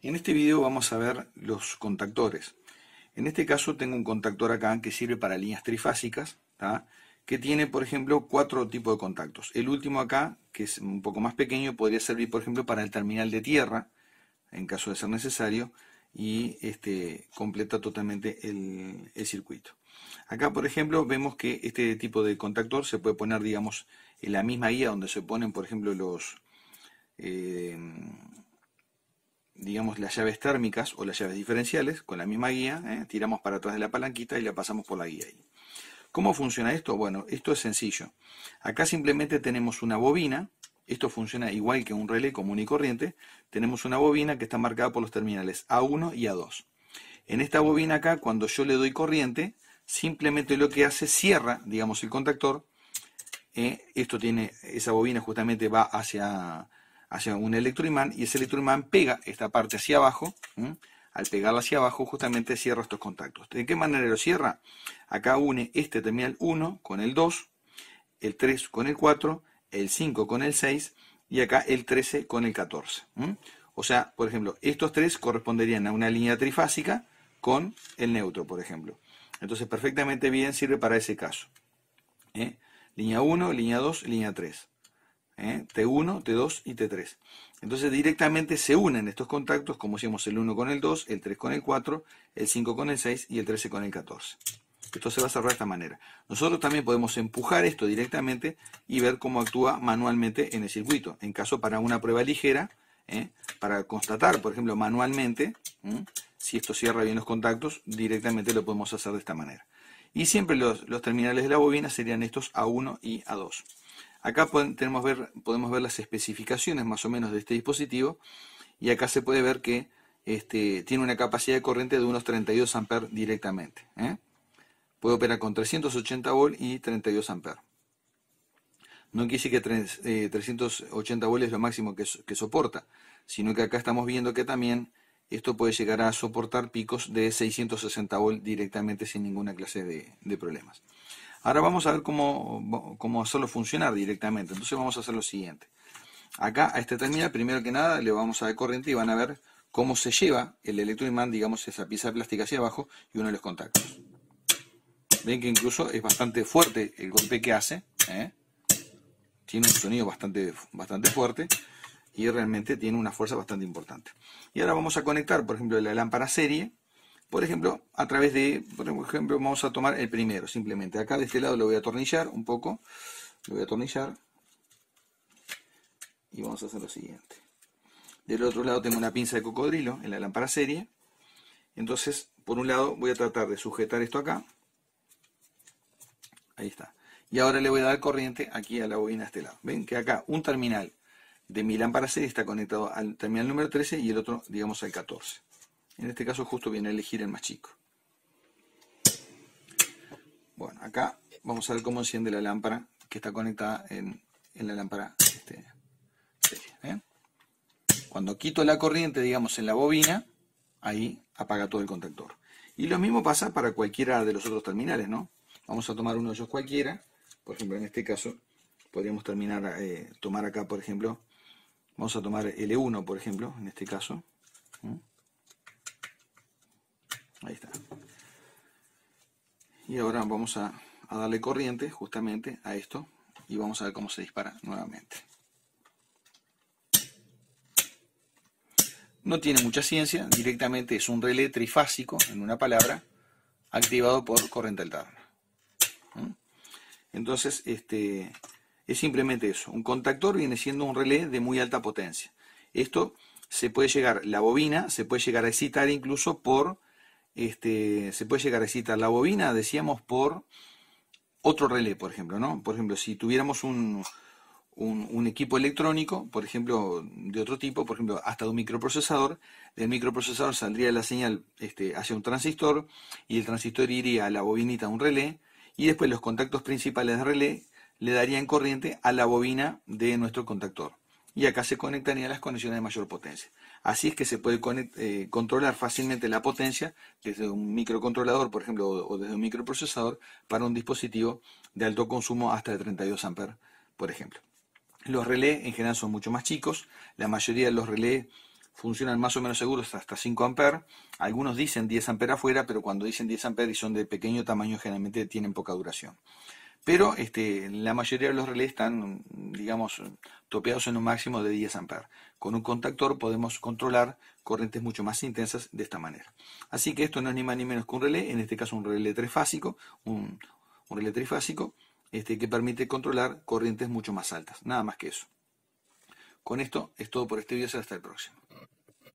En este video vamos a ver los contactores. En este caso tengo un contactor acá que sirve para líneas trifásicas, ¿tá? Que tiene, por ejemplo, 4 tipos de contactos. El último acá, que es un poco más pequeño, podría servir, por ejemplo, para el terminal de tierra, en caso de ser necesario, y completa totalmente el circuito. Acá, por ejemplo, vemos que este tipo de contactor se puede poner, digamos, en la misma guía donde se ponen, por ejemplo, digamos, las llaves térmicas o las llaves diferenciales. Con la misma guía, tiramos para atrás de la palanquita y la pasamos por la guía ahí. ¿Cómo funciona esto? Bueno, esto es sencillo. Acá simplemente tenemos una bobina. Esto funciona igual que un relé común y corriente. Tenemos una bobina que está marcada por los terminales A1 y A2. En esta bobina acá, cuando yo le doy corriente, simplemente lo que hace, cierra, digamos, el contactor. Esa bobina justamente va hacia un electroimán, y ese electroimán pega esta parte hacia abajo. Al pegarla hacia abajo, justamente cierra estos contactos. ¿De qué manera lo cierra? Acá une este terminal 1 con el 2, el 3 con el 4, el 5 con el 6 y acá el 13 con el 14. O sea, por ejemplo, estos tres corresponderían a una línea trifásica con el neutro, por ejemplo. Entonces, perfectamente bien sirve para ese caso. Línea 1, línea 2, línea 3. T1, T2 y T3. Entonces directamente se unen estos contactos, como decíamos, el 1 con el 2, el 3 con el 4, el 5 con el 6 y el 13 con el 14. Esto se va a cerrar de esta manera. Nosotros también podemos empujar esto directamente y ver cómo actúa manualmente en el circuito. En caso para una prueba ligera, para constatar, por ejemplo, manualmente, si esto cierra bien los contactos, directamente lo podemos hacer de esta manera. Y siempre los terminales de la bobina serían estos A1 y A2. Acá podemos ver las especificaciones más o menos de este dispositivo, y acá se puede ver que tiene una capacidad de corriente de unos 32 amperes directamente. Puede operar con 380 volts y 32 amperes. No quiere decir que 380 volts es lo máximo que soporta, sino que acá estamos viendo que también esto puede llegar a soportar picos de 660 volts directamente sin ninguna clase de problemas. Ahora vamos a ver cómo hacerlo funcionar directamente. Entonces vamos a hacer lo siguiente. Acá a este terminal, primero que nada, le vamos a dar corriente y van a ver cómo se lleva el electroimán, digamos, esa pieza de plástica hacia abajo y uno de los contactos. Ven que incluso es bastante fuerte el golpe que hace. Tiene un sonido bastante fuerte y realmente tiene una fuerza bastante importante. Y ahora vamos a conectar, por ejemplo, la lámpara serie. Por ejemplo, a través de, vamos a tomar el primero, simplemente. Acá de este lado lo voy a atornillar un poco. Lo voy a atornillar. Y vamos a hacer lo siguiente. Del otro lado tengo una pinza de cocodrilo en la lámpara serie. Entonces, por un lado voy a tratar de sujetar esto acá. Ahí está. Y ahora le voy a dar corriente aquí a la bobina de este lado. Ven que acá un terminal de mi lámpara serie está conectado al terminal número 13 y el otro, digamos, al 14. En este caso justo viene a elegir el más chico. Bueno, acá vamos a ver cómo enciende la lámpara que está conectada en la lámpara serie. Cuando quito la corriente, digamos, en la bobina, ahí apaga todo el contactor. Y lo mismo pasa para cualquiera de los otros terminales, ¿no? Vamos a tomar uno de ellos cualquiera. Por ejemplo, en este caso, podríamos tomar acá, por ejemplo, vamos a tomar L1, por ejemplo, en este caso. Ahí está. Y ahora vamos a darle corriente justamente a esto y vamos a ver cómo se dispara nuevamente. No tiene mucha ciencia, directamente es un relé trifásico, en una palabra, activado por corriente alterna. Entonces, es simplemente eso. Un contactor viene siendo un relé de muy alta potencia. Esto la bobina se puede llegar a excitar incluso por... se puede llegar a excitar la bobina, decíamos, por otro relé, por ejemplo, ¿no? Por ejemplo, si tuviéramos un equipo electrónico, por ejemplo, de otro tipo, por ejemplo, hasta de un microprocesador, del microprocesador saldría la señal hacia un transistor, y el transistor iría a la bobinita, a un relé, y después los contactos principales del relé le darían corriente a la bobina de nuestro contactor. Y acá se conectarían las conexiones de mayor potencia. Así es que se puede controlar fácilmente la potencia desde un microcontrolador, por ejemplo, o desde un microprocesador, para un dispositivo de alto consumo hasta de 32 amperes, por ejemplo. Los relés en general son mucho más chicos. La mayoría de los relés funcionan más o menos seguros hasta 5 amperes. Algunos dicen 10 amperes afuera, pero cuando dicen 10 amperes y son de pequeño tamaño, generalmente tienen poca duración. Pero la mayoría de los relés están, digamos, topeados en un máximo de 10 amperes. Con un contactor podemos controlar corrientes mucho más intensas de esta manera. Así que esto no es ni más ni menos que un relé, en este caso un relé trifásico, un relé trifásico que permite controlar corrientes mucho más altas. Nada más que eso. Con esto es todo por este video, hasta el próximo.